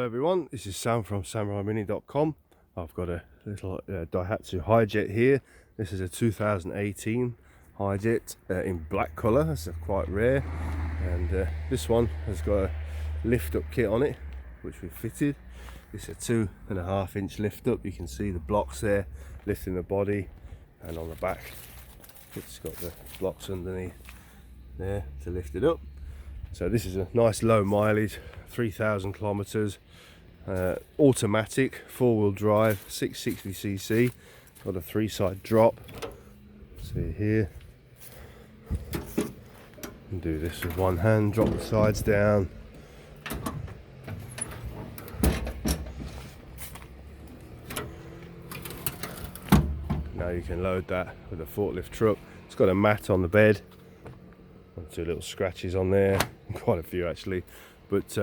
everyone, this is Sam from 𝐥𝐸𝐤𝐿.com. I've got a little Daihatsu Hijet here. This is a 2018 Hijet in black colour. That's quite rare, and this one has got a lift up kit on it which we fitted. It's a 2.5 inch lift up. You can see the blocks there lifting the body, and on the back it's got the blocks underneath there to lift it up. So this is a nice low mileage, 3,000 kilometers, automatic, 4-wheel drive, 660cc, got a 3-side drop. See here, and do this with one hand, drop the sides down. Now you can load that with a forklift truck. It's got a mat on the bed, 2 little scratches on there, quite a few actually, but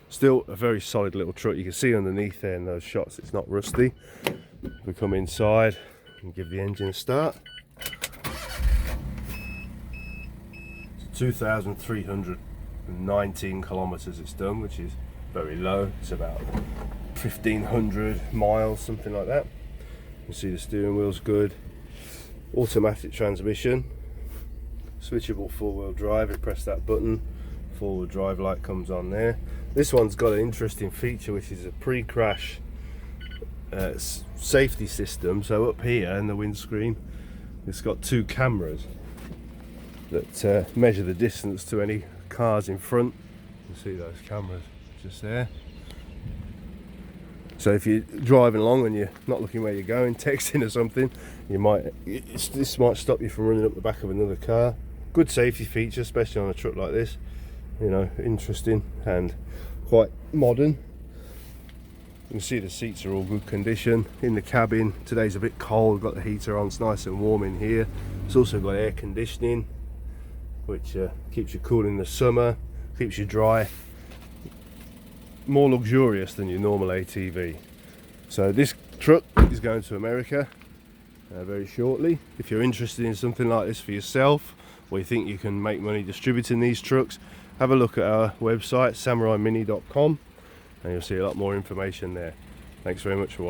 still a very solid little truck. You can see underneath there in those shots it's not rusty. We come inside and give the engine a start. 2,319 kilometers it's done, which is very low. It's about 1,500 miles, something like that. You can see the steering wheel's good, automatic transmission, switchable 4-wheel drive. You press that button, 4-wheel drive light comes on there. This one's got an interesting feature, which is a pre-crash safety system. So up here in the windscreen it's got 2 cameras that measure the distance to any cars in front. You can see those cameras just there. So if you're driving along and you're not looking where you're going, texting or something, this might stop you from running up the back of another car. Good safety feature, especially on a truck like this. You know, interesting and quite modern. You can see the seats are all good condition. In the cabin, today's a bit cold, got the heater on, it's nice and warm in here. It's also got air conditioning, which keeps you cool in the summer, keeps you dry. More luxurious than your normal ATV. So this truck is going to America very shortly. If you're interested in something like this for yourself, or you think you can make money distributing these trucks, have a look at our website 𝐷𝐸𝐸𝐿.com, and you'll see a lot more information there. Thanks very much for watching.